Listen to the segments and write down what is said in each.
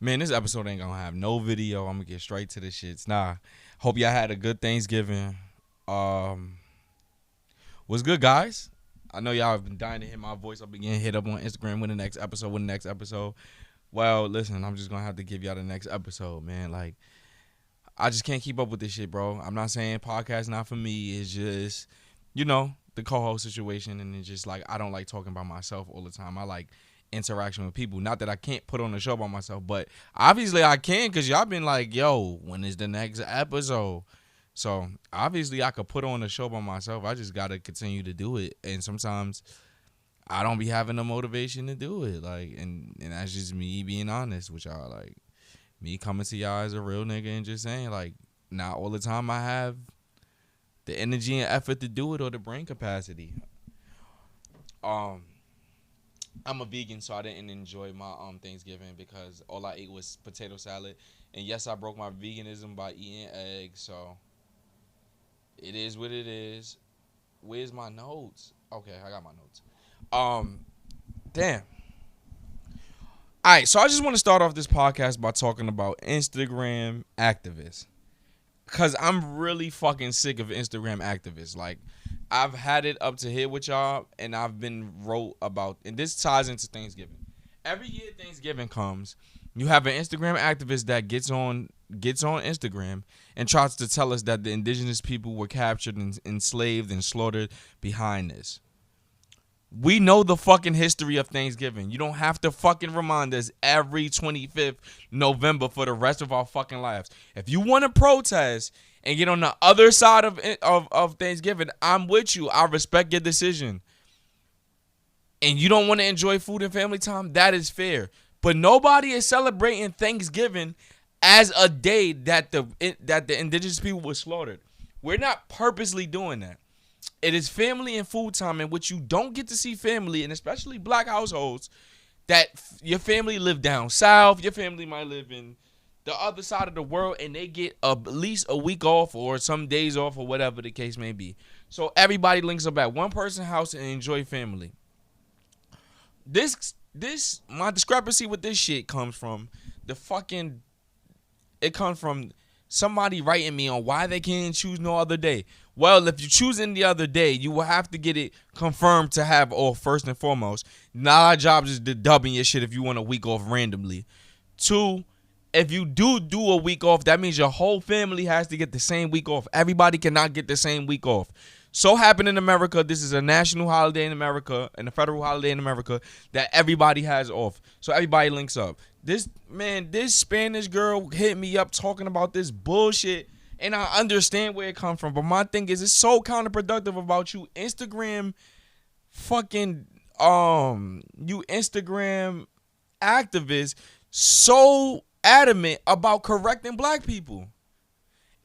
Man, this episode ain't gonna have no video. I'm gonna get straight to the shits. Nah. Hope y'all had a good Thanksgiving. Um, what's good, guys? I know y'all have been dying to hear my voice. I've been getting hit up on Instagram with the next episode. Well, listen, I'm just gonna have to give y'all the next episode, man. Like, I just can't keep up with this shit, bro. I'm not saying podcast not for me. It's just, the co-host situation, and it's just like I don't like talking about myself all the time. I like interaction with people. Not that I can't put on a show by myself, but obviously I can, because y'all been like, yo, when is the next episode? So obviously I could put on a show by myself. I just gotta continue to do it. And sometimes I don't be having the motivation to do it. Like, and that's just me being honest with y'all. Like, me coming to y'all as a real nigga and just saying, like, not all the time I have the energy and effort to do it or the brain capacity. I'm a vegan, so I didn't enjoy my Thanksgiving because all I ate was potato salad. And yes, I broke my veganism by eating eggs, so it is what it is. Where's my notes? Okay, I got my notes. Damn. All right, so I just want to start off this podcast by talking about Instagram activists. Because I'm really fucking sick of Instagram activists. Like, I've had it up to here with y'all, and I've been wrote about, and this ties into Thanksgiving. Every year Thanksgiving comes, you have an Instagram activist that gets on Instagram and tries to tell us that the indigenous people were captured and enslaved and slaughtered behind this. We know the fucking history of Thanksgiving. You don't have to fucking remind us every 25th November for the rest of our fucking lives. If you want to protest and get on the other side of Thanksgiving, I'm with you. I respect your decision. And you don't want to enjoy food and family time, that is fair. But nobody is celebrating Thanksgiving as a day that the indigenous people were slaughtered. We're not purposely doing that. It is family and food time in which you don't get to see family, and especially black households, that your family live down south, your family might live in the other side of the world, and they get at least a week off or some days off or whatever the case may be. So everybody links up at one person's house and enjoy family. My discrepancy with this shit comes from it comes from somebody writing me on why they can't choose no other day. Well, if you choose any other day, you will have to get it confirmed to have off first and foremost. Not our job is to dubbing your shit if you want a week off randomly. Two, if you do a week off, that means your whole family has to get the same week off. Everybody cannot get the same week off. So happened in America, this is a national holiday in America and a federal holiday in America that everybody has off. So everybody links up. This Spanish girl hit me up talking about this bullshit, and I understand where it comes from. But my thing is, it's so counterproductive about you Instagram activists so adamant about correcting black people.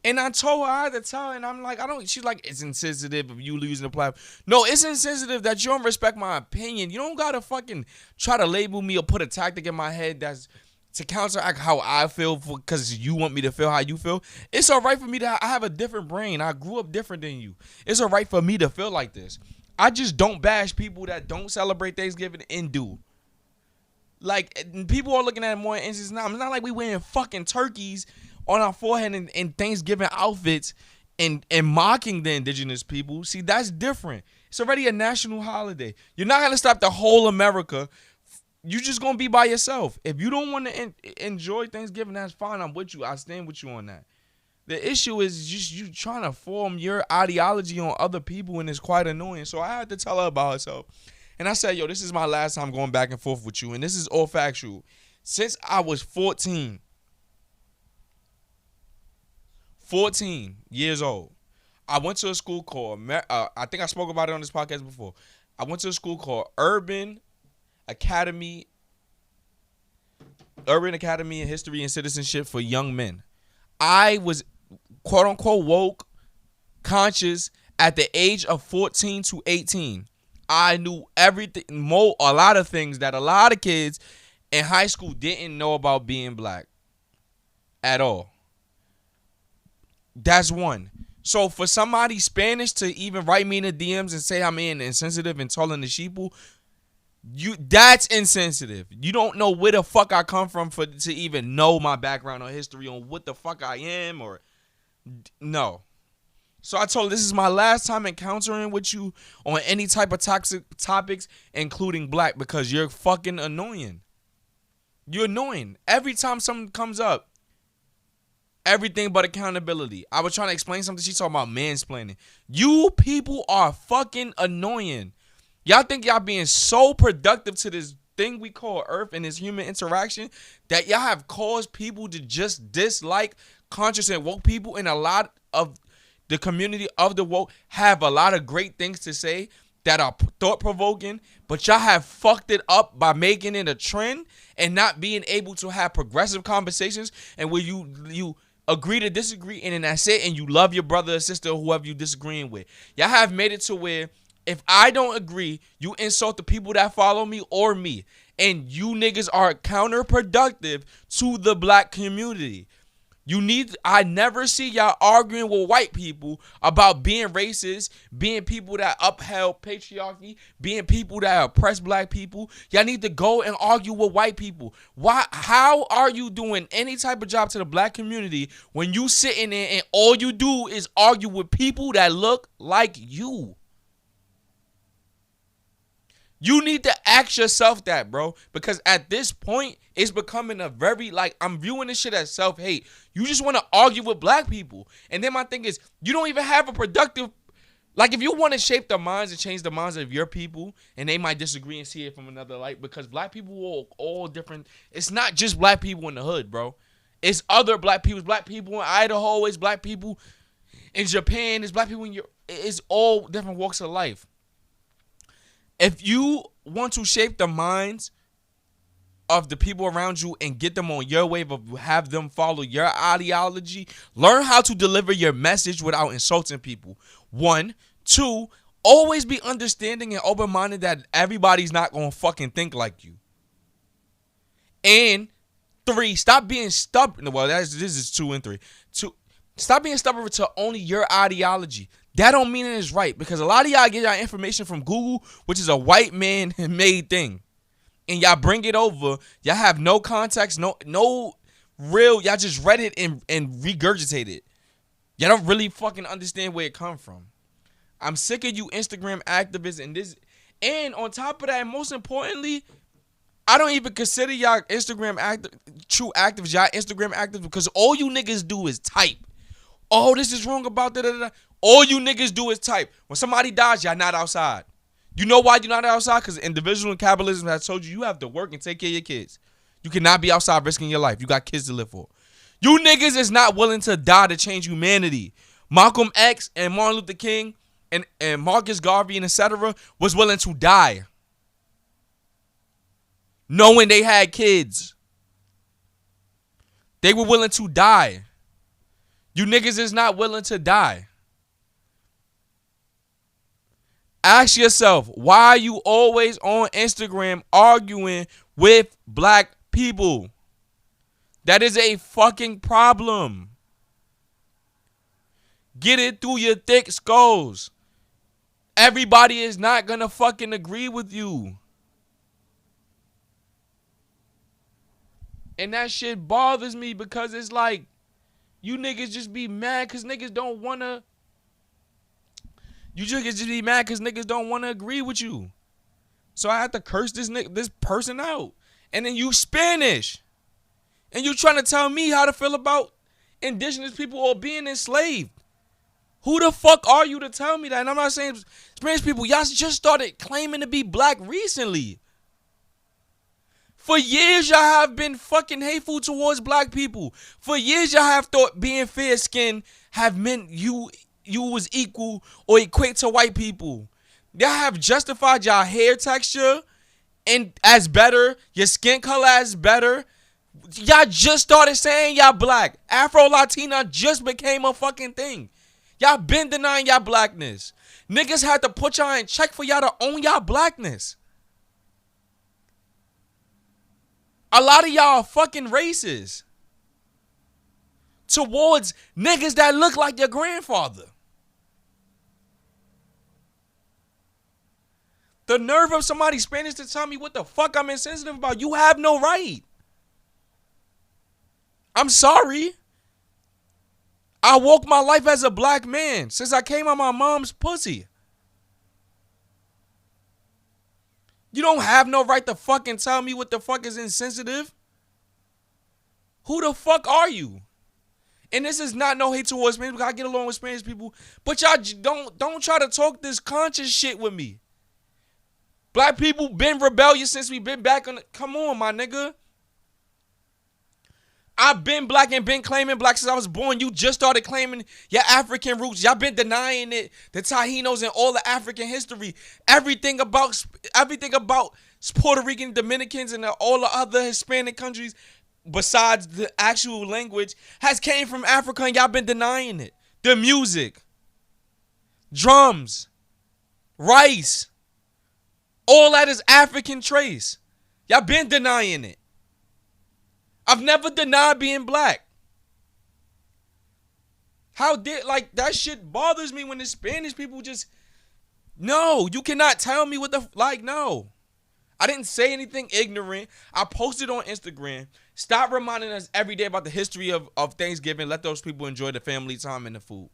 And I told her, I had to tell her, and I'm like, she's like, it's insensitive of you losing the platform. No, it's insensitive that you don't respect my opinion. You don't gotta fucking try to label me or put a tactic in my head that's to counteract how I feel because you want me to feel how you feel. It's all right for me I have a different brain. I grew up different than you. It's all right for me to feel like this. I just don't bash people that don't celebrate Thanksgiving and do. Like, people are looking at it more instances now. It's not like we wearing fucking turkeys on our forehead in Thanksgiving outfits and mocking the indigenous people. See, that's different. It's already a national holiday. You're not going to stop the whole America. You're just going to be by yourself. If you don't want to enjoy Thanksgiving, that's fine. I'm with you. I stand with you on that. The issue is just you trying to form your ideology on other people, and it's quite annoying. So I had to tell her about herself. And I said, yo, this is my last time going back and forth with you, and this is all factual. Since I was 14 years old, I went to a school called, I think I spoke about it on this podcast before. I went to a school called Urban Academy in History and Citizenship for Young Men. I was, quote unquote, woke, conscious at the age of 14 to 18. I knew everything, a lot of things that a lot of kids in high school didn't know about being black at all. That's one. So for somebody Spanish to even write me in the DMs and say I'm insensitive and telling the sheeple, That's insensitive. You don't know where the fuck I come from to even know my background or history on what the fuck I am or no. So I told her, this is my last time encountering with you on any type of toxic topics, including black, because you're fucking annoying. You're annoying. Every time something comes up, everything but accountability. I was trying to explain something. She's talking about mansplaining. You people are fucking annoying. Y'all think y'all being so productive to this thing we call Earth and this human interaction that y'all have caused people to just dislike conscious and woke people, and a lot of the community of the woke have a lot of great things to say that are thought-provoking, but y'all have fucked it up by making it a trend and not being able to have progressive conversations and where you agree to disagree and then that's it, and you love your brother or sister or whoever you disagreeing with. Y'all have made it to where if I don't agree, you insult the people that follow me or me. And you niggas are counterproductive to the black community. I never see y'all arguing with white people about being racist, being people that upheld patriarchy, being people that oppress black people. Y'all need to go and argue with white people. How are you doing any type of job to the black community when you sitting there and all you do is argue with people that look like you? You need to ask yourself that, bro. Because at this point, it's becoming a very, I'm viewing this shit as self-hate. You just want to argue with black people. And then my thing is, you don't even have a productive, if you want to shape the minds and change the minds of your people, and they might disagree and see it from another light, because black people are all different. It's not just black people in the hood, bro. It's other black people. It's black people in Idaho. It's black people in Japan. It's black people in Europe. It's all different walks of life. If you want to shape the minds of the people around you and get them on your wave of have them follow your ideology, learn how to deliver your message without insulting people. 1, 2, always be understanding and open-minded that everybody's not going to fucking think like you. And 3, stop being stubborn. Well, this is 2 and 3. 2, stop being stubborn to only your ideology. That don't mean it is right, because a lot of y'all get y'all information from Google, which is a white man made thing. And y'all bring it over. Y'all have no context, no real. Y'all just read it and regurgitate it. Y'all don't really fucking understand where it come from. I'm sick of you Instagram activists and this. And on top of that, most importantly, I don't even consider y'all Instagram true activists. Y'all Instagram activists because all you niggas do is type. Oh, this is wrong about that. All you niggas do is type. When somebody dies, y'all not outside. You know why you're not outside? Because individual and capitalism has told you have to work and take care of your kids. You cannot be outside risking your life. You got kids to live for. You niggas is not willing to die to change humanity. Malcolm X and Martin Luther King and Marcus Garvey and etc. was willing to die, knowing they had kids. They were willing to die. You niggas is not willing to die. Ask yourself, why are you always on Instagram arguing with black people? That is a fucking problem. Get it through your thick skulls. Everybody is not gonna fucking agree with you. And that shit bothers me because it's like, you niggas just be mad because niggas don't wanna. You just be mad because niggas don't want to agree with you. So I have to curse this person out. And then you Spanish. And you trying to tell me how to feel about indigenous people or being enslaved. Who the fuck are you to tell me that? And I'm not saying Spanish people. Y'all just started claiming to be black recently. For years, y'all have been fucking hateful towards black people. For years, y'all have thought being fair-skinned have meant you was equal or equate to white people. Y'all have justified y'all hair texture and as better, your skin color as better. Y'all just started saying y'all black. Afro-Latina just became a fucking thing. Y'all been denying y'all blackness. Niggas had to put y'all in check for y'all to own y'all blackness. A lot of y'all are fucking racist towards niggas that look like your grandfather. The nerve of somebody Spanish to tell me what the fuck I'm insensitive about. You have no right. I'm sorry. I walk my life as a black man since I came out my mom's pussy. You don't have no right to fucking tell me what the fuck is insensitive. Who the fuck are you? And this is not no hate towards Spanish because I get along with Spanish people. But y'all don't try to talk this conscious shit with me. Black people been rebellious since we been back on the, come on, my nigga. I've been black and been claiming black since I was born. You just started claiming your African roots. Y'all been denying it. The Taínos and all the African history. Everything about Puerto Rican, Dominicans, and all the other Hispanic countries besides the actual language has came from Africa, and y'all been denying it. The music, drums, rice, all that is African trace. Y'all been denying it. I've never denied being black. How did, like, that shit bothers me when the Spanish people just, no, you cannot tell me what the, like, no. I didn't say anything ignorant. I posted on Instagram. Stop reminding us every day about the history of Thanksgiving. Let those people enjoy the family time and the food.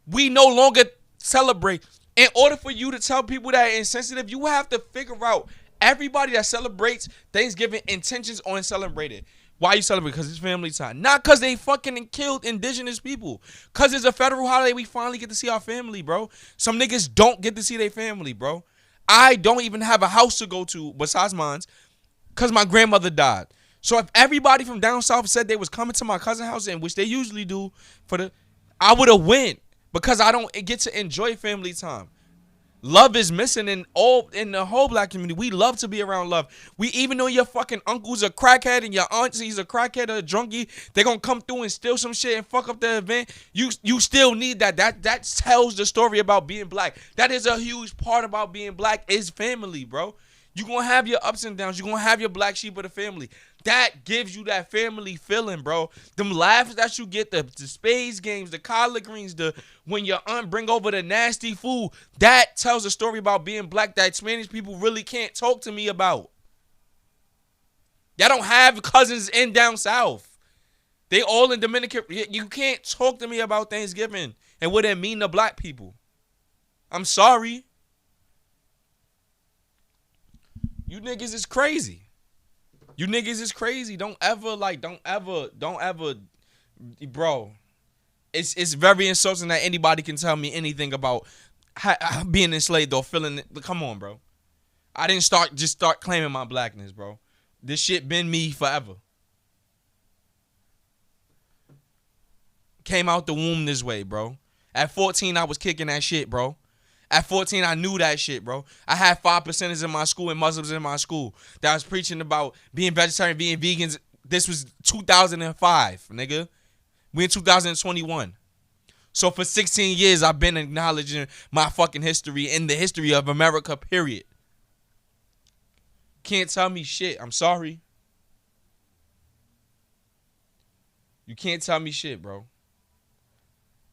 We no longer celebrate. In order for you to tell people that are insensitive, you have to figure out everybody that celebrates Thanksgiving intentions on celebrating. Why you celebrate? Because it's family time. Not because they fucking killed indigenous people. Because it's a federal holiday. We finally get to see our family, bro. Some niggas don't get to see their family, bro. I don't even have a house to go to besides mine because my grandmother died. So if everybody from down south said they was coming to my cousin's house, and which they usually do, I would have went because I don't get to enjoy family time. Love is missing in the whole black community. We love to be around love. We, even though your fucking uncle's a crackhead and your auntie's a crackhead or a drunkie, they gonna come through and steal some shit and fuck up the event. You still need that. That tells the story about being black. That is a huge part about being black is family, bro. You gonna have your ups and downs. You gonna have your black sheep of the family. That gives you that family feeling, bro. Them laughs that you get, the spades games, the collard greens, when your aunt bring over the nasty food, that tells a story about being black that Spanish people really can't talk to me about. Y'all don't have cousins in down south. They all in Dominican. You can't talk to me about Thanksgiving and what it mean to black people. I'm sorry. You niggas is crazy. You niggas is crazy. Don't ever, bro. It's very insulting that anybody can tell me anything about being enslaved or feeling it. Come on, bro. I didn't start claiming my blackness, bro. This shit been me forever. Came out the womb this way, bro. At 14, I was kicking that shit, bro. At 14, I knew that shit, bro. I had 5%ers in my school and Muslims in my school that was preaching about being vegetarian, being vegans. This was 2005, nigga. We in 2021. So for 16 years, I've been acknowledging my fucking history and the history of America, period. Can't tell me shit. I'm sorry. You can't tell me shit, bro.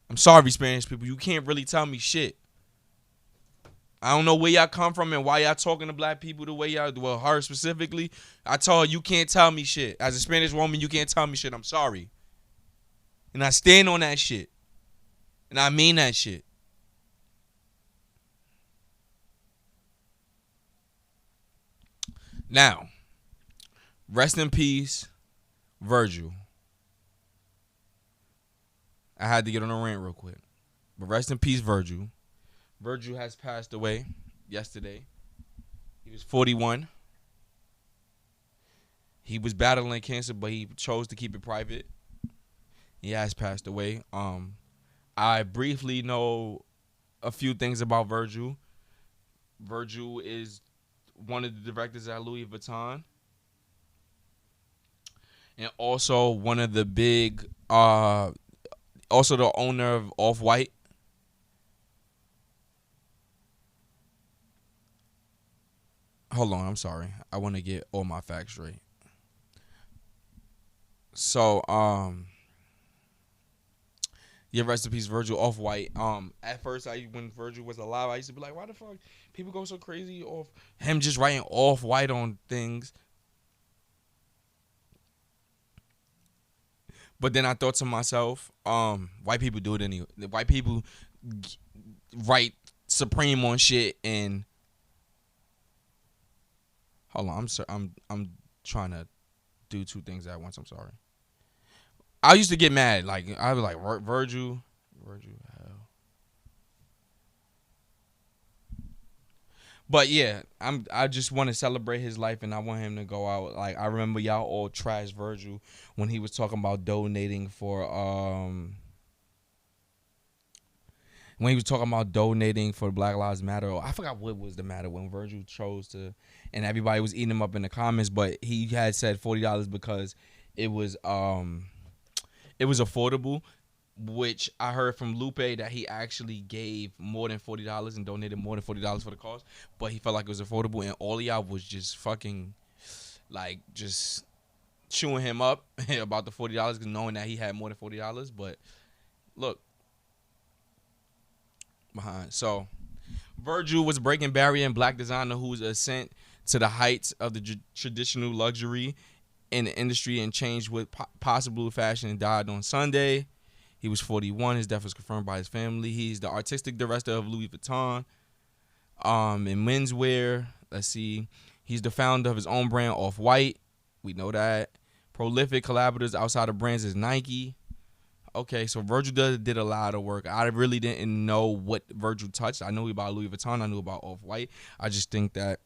I'm sorry, Spanish people. You can't really tell me shit. I don't know where y'all come from and why y'all talking to black people the way y'all do. Well, her specifically. I told her, you can't tell me shit. As a Spanish woman, you can't tell me shit. I'm sorry. And I stand on that shit. And I mean that shit. Now, rest in peace, Virgil. I had to get on a rant real quick. But rest in peace, Virgil. Virgil has passed away yesterday. He was 41. He was battling cancer, but he chose to keep it private. He has passed away. I briefly know a few things about Virgil. Virgil is one of the directors at Louis Vuitton. And also one of the big, also the owner of Off-White. Hold on, I'm sorry. I want to get all my facts straight. So, Yeah, rest in peace, Virgil Off White. At first, when Virgil was alive, I used to be like, why the fuck people go so crazy off him just writing Off White on things? But then I thought to myself, white people do it anyway. The white people write Supreme on shit and hold on, I'm trying to do two things at once. I'm sorry. I used to get mad. Like I was like Virgil, hell. But yeah, I just want to celebrate his life and I want him to go out. Like I remember y'all all trash Virgil when he was talking about donating for when he was talking about donating for Black Lives Matter. Or I forgot what was the matter when Virgil chose to, and everybody was eating him up in the comments. But he had said $40 because it was um it was affordable. Which I heard from Lupe that he actually gave more than $40 and donated more than $40 for the cause, but he felt like it was affordable, and all y'all was just fucking like just chewing him up about the $40, knowing that he had more than $40. But look, behind so Virgil was breaking barrier and black designer whose ascent to the heights of the traditional luxury in the industry and changed with possible fashion and died on Sunday. He was 41. His death was confirmed by his family. He's the artistic director of Louis Vuitton in menswear. Let's see. He's the founder of his own brand, Off-White. We know that. Prolific collaborators outside of brands is Nike. Okay, so Virgil did a lot of work. I really didn't know what Virgil touched. I knew about Louis Vuitton. I knew about Off-White. I just think that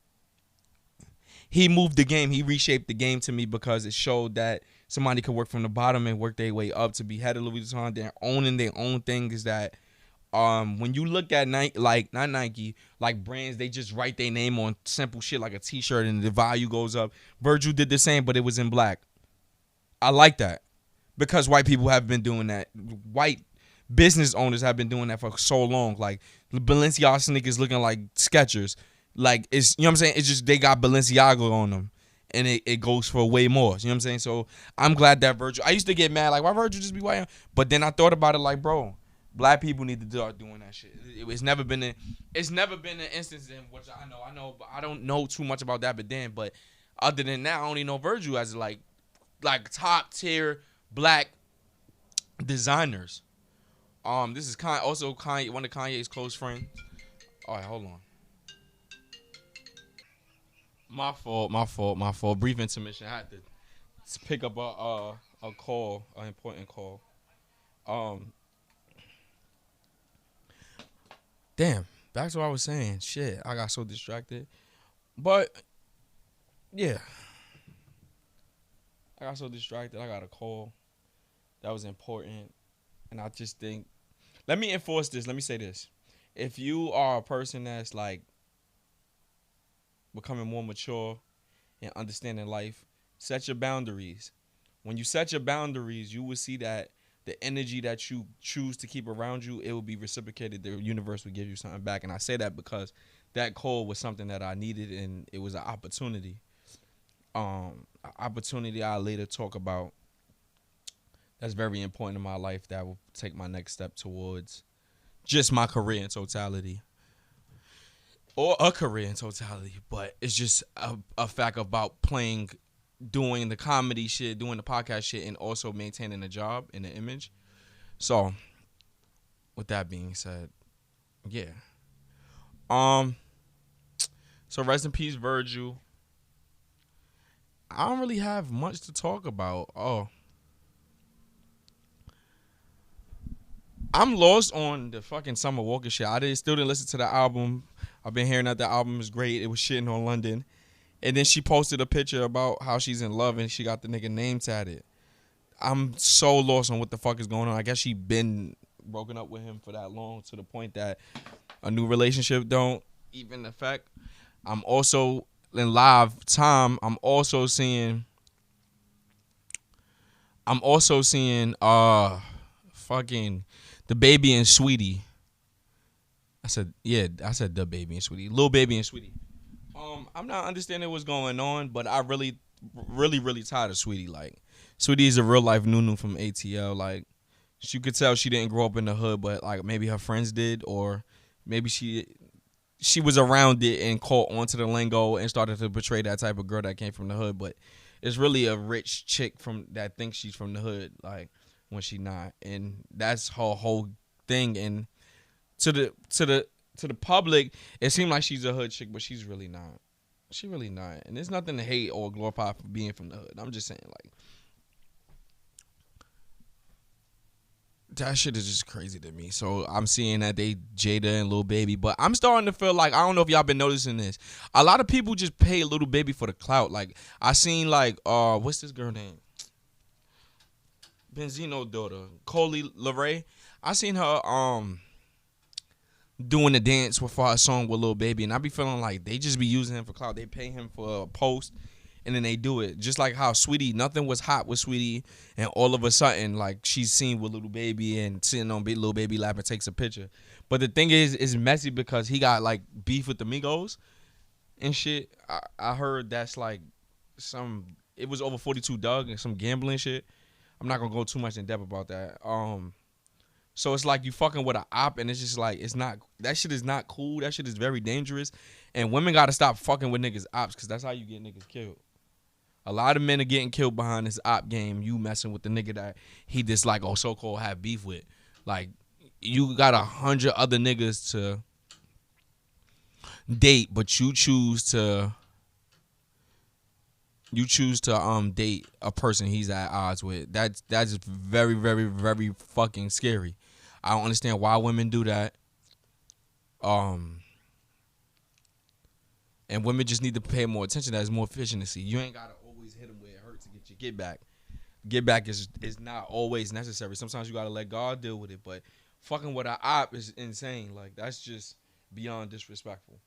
he moved the game. He reshaped the game to me because it showed that somebody could work from the bottom and work their way up to be head of Louis Vuitton. They're owning their own thing. Is that when you look at Nike, like not Nike, like brands, they just write their name on simple shit like a T-shirt and the value goes up. Virgil did the same, but it was in black. I like that because white people have been doing that. White business owners have been doing that for so long. Like Balenciaga sneakers looking like Skechers. Like it's, you know what I'm saying? It's just they got Balenciaga on them. And it goes for way more. You know what I'm saying? So I'm glad that Virgil. I used to get mad like why Virgil just be white, but then I thought about it like, bro, black people need to start doing that shit. It's never been an instance in which I know, but I don't know too much about that. But other than that, I only know Virgil as like top tier black designers. This is also Kanye, one of Kanye's close friends. All right, hold on. My fault. Brief intermission. I had to pick up a call, an important call. Um, damn. Back to what I was saying. Shit, I got so distracted. But yeah, I got so distracted. I got a call that was important, and I just think, let me enforce this. Let me say this: if you are a person that's like becoming more mature and understanding life, set your boundaries. When you set your boundaries, you will see that the energy that you choose to keep around you, it will be reciprocated. The universe will give you something back. And I say that because that call was something that I needed and it was an opportunity. Opportunity I'll later talk about that's very important in my life that will take my next step towards just my career in totality. Or a career in totality, but it's just a fact about doing the comedy shit, doing the podcast shit, and also maintaining a job and an image. So, with that being said, yeah. Um. So rest in peace, Virgil. I don't really have much to talk about. Oh, I'm lost on the fucking Summer Walker shit. Still didn't listen to the album. I've been hearing that the album is great. It was shitting on London. And then she posted a picture about how she's in love and she got the nigga name tatted. I'm so lost on what the fuck is going on. I guess she been broken up with him for that long to the point that a new relationship don't even affect. I'm also in live time. I'm also seeing fucking the baby and Sweetie. I said the baby and Sweetie. Lil Baby and Sweetie. I'm not understanding what's going on, but I really tired of Sweetie. Like, Sweetie is a real life Nunu from ATL. Like, She could tell she didn't grow up in the hood, but like maybe her friends did, or maybe she was around it and caught onto the lingo and started to portray that type of girl that came from the hood. But it's really a rich chick from that thinks she's from the hood, like when she not, and that's her whole thing. And to the public, it seemed like she's a hood chick, but she's really not. She really not. And there's nothing to hate or glorify for being from the hood. I'm just saying, like, that shit is just crazy to me. So I'm seeing that they Jada and Lil Baby, but I'm starting to feel like, I don't know if y'all been noticing this. A lot of people just pay Lil Baby for the clout. Like I seen like what's this girl name? Benzino daughter, Coley LeRae. I seen her doing the dance for her song with Lil Baby, and I be feeling like they just be using him for clout. They pay him for a post, and then they do it. Just like how Sweetie, nothing was hot with Sweetie, and all of a sudden, like she's seen with Lil Baby and sitting on Lil Baby lap and takes a picture. But the thing is, it's messy because he got like beef with the Migos and shit. I heard that's like it was over 42 Doug and some gambling shit. I'm not gonna go too much in depth about that. So it's like you fucking with an op, and it's just like it's not. That shit is not cool. That shit is very dangerous, and women gotta stop fucking with niggas ops, because that's how you get niggas killed. A lot of men are getting killed behind this op game. You messing with the nigga that he just like or so called have beef with. Like you got 100 other niggas to date, but you choose to date a person he's at odds with. That's very, very, very fucking scary. I don't understand why women do that. And women just need to pay more attention. There's more efficiency. You ain't gotta always hit them where it hurts to get your get back. Get back is not always necessary. Sometimes you gotta let God deal with it. But fucking with an op is insane. Like that's just beyond disrespectful.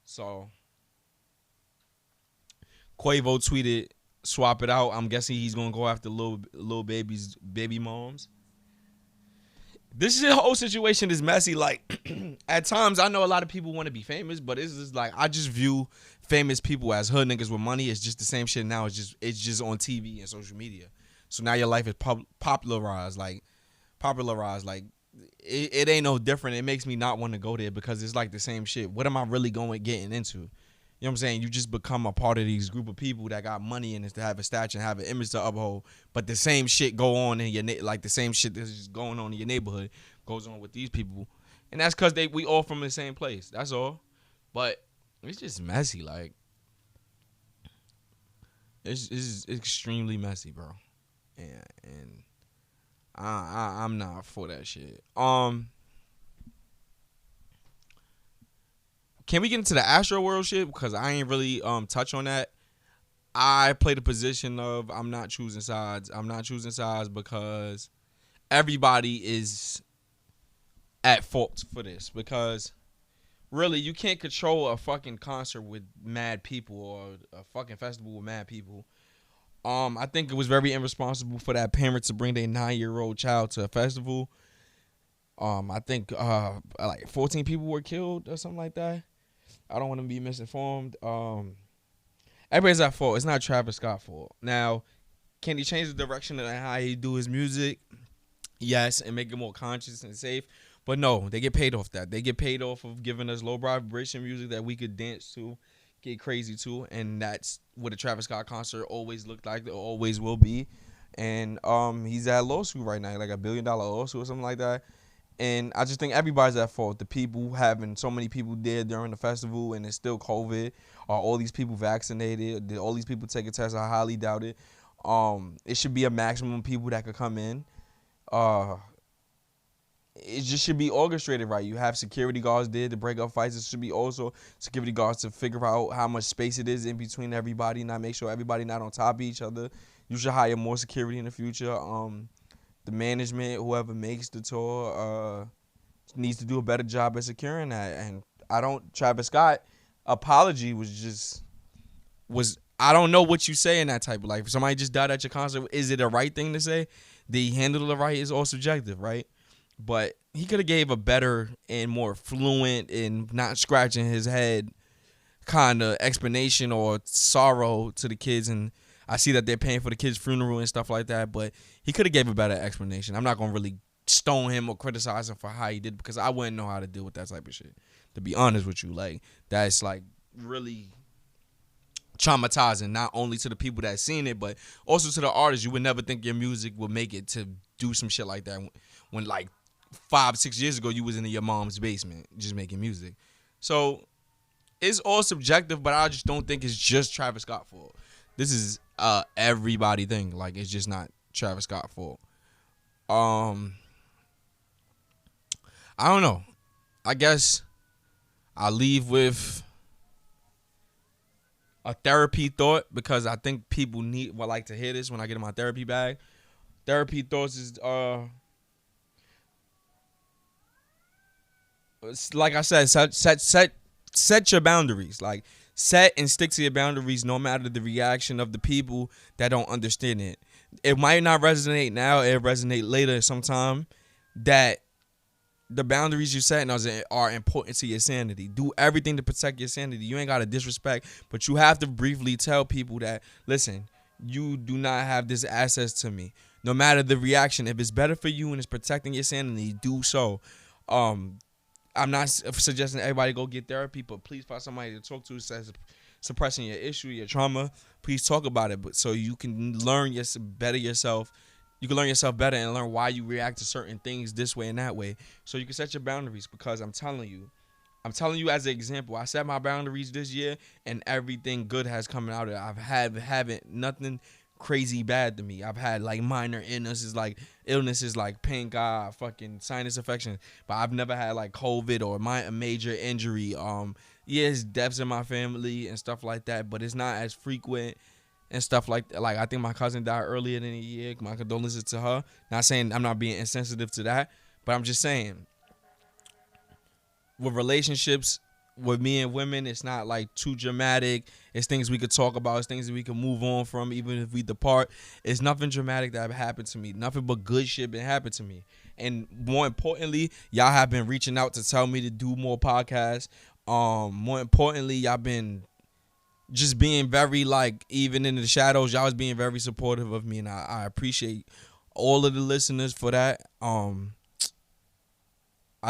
So Quavo tweeted, "Swap it out." I'm guessing he's gonna go after Lil Baby's baby moms. This whole situation is messy. Like at times, I know a lot of people want to be famous, but it's just like I just view famous people as hood niggas with money. It's just the same shit now. It's just on TV and social media. So now your life is popularized. Like it ain't no different. It makes me not want to go there because it's like the same shit. What am I really getting into? You know what I'm saying? You just become a part of these group of people that got money and to have a stature and have an image to uphold. But the same shit go on in your like the same shit that's just going on in your neighborhood goes on with these people, and that's because we all from the same place. That's all. But it's just messy. Like it's extremely messy, bro. And I'm not for that shit. Can we get into the Astro World shit? Because I ain't really touch on that. I play the position of I'm not choosing sides. I'm not choosing sides because everybody is at fault for this. Because really, you can't control a fucking concert with mad people or a fucking festival with mad people. I think it was very irresponsible for that parent to bring their 9-year-old child to a festival. I think like 14 people were killed or something like that. I don't want to be misinformed. Everybody's at fault. It's not Travis Scott's fault. Now, can he change the direction of how he do his music? Yes, and make it more conscious and safe. But no, they get paid off that. They get paid off of giving us low vibration music that we could dance to, get crazy to, and that's what a Travis Scott concert always looked like. It always will be. And he's at a lawsuit right now, like $1 billion lawsuit or something like that. And I just think everybody's at fault. The people having so many people dead during the festival and it's still COVID. Are all these people vaccinated? Did all these people take a test? I highly doubt it. It should be a maximum of people that could come in. It just should be orchestrated right. You have security guards there to break up fights. It should be also security guards to figure out how much space it is in between everybody, not make sure everybody not on top of each other. You should hire more security in the future. The management, whoever makes the tour, needs to do a better job at securing that. And Travis Scott apology was I don't know what you say in that type of life. If somebody just died at your concert, is it a right thing to say? Did he handle it right? It's all subjective, right? But he could have gave a better and more fluent and not scratching his head kind of explanation or sorrow to the kids. And I see that they're paying for the kid's funeral and stuff like that, but he could have gave a better explanation. I'm not gonna really stone him or criticize him for how he did because I wouldn't know how to deal with that type of shit. To be honest with you, like that's like really traumatizing, not only to the people that seen it, but also to the artists. You would never think your music would make it to do some shit like that when like 5-6 years ago you was in your mom's basement just making music. So it's all subjective, but I just don't think it's just Travis Scott fault. This is everybody thing. Like it's just not Travis Scott fault. I don't know. I guess I'll leave with a therapy thought because I think people like to hear this when I get in my therapy bag. Therapy thoughts is like I said, set your boundaries. Like set and stick to your boundaries no matter the reaction of the people that don't understand it. It might not resonate now, it'll resonate later sometime. That the boundaries you set are important to your sanity. Do everything to protect your sanity. You ain't got to disrespect, but you have to briefly tell people that, listen, you do not have this access to me. No matter the reaction, if it's better for you and it's protecting your sanity, do so. I'm not suggesting everybody go get therapy, but please find somebody to talk to who says suppressing your issue, your trauma. Please talk about it, but so you can learn better yourself. You can learn yourself better and learn why you react to certain things this way and that way. So you can set your boundaries because I'm telling you as an example, I set my boundaries this year and everything good has come out of it. Haven't nothing crazy bad to me. I've had like minor illnesses like pink eye, fucking sinus infection, but I've never had like COVID or a major injury. Yes, deaths in my family and stuff like that, but it's not as frequent. And stuff like that. Like I think my cousin died earlier than a year. My condolences to her. Not saying I'm not being insensitive to that, but I'm just saying with relationships with me and women, it's not like too dramatic. It's things we could talk about. It's things that we can move on from even if we depart. It's nothing dramatic that happened to me. Nothing but good shit been happened to me. And more importantly, y'all have been reaching out to tell me to do more podcasts. More importantly, y'all been just being very, like, even in the shadows, y'all was being very supportive of me, and I appreciate all of the listeners for that. I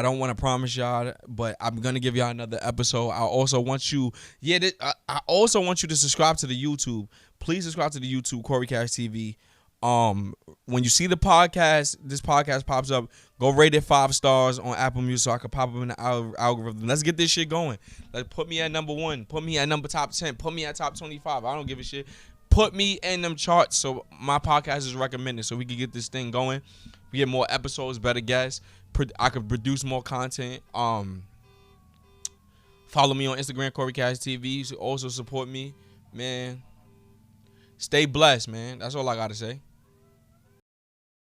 don't want to promise y'all, but I'm gonna give y'all another episode. I also want you to subscribe to the YouTube. Please subscribe to the YouTube, Corey Cash TV. When you see this podcast pops up, go rate it 5 stars on Apple Music so I can pop up in the algorithm. Let's get this shit going. Like, put me at number 1. Put me at top 10. Put me at top 25. I don't give a shit. Put me in them charts so my podcast is recommended so we can get this thing going. We get more episodes, better guests. I could produce more content. Follow me on Instagram, Corey Cash TV. So also support me, man. Stay blessed, man. That's all I gotta say.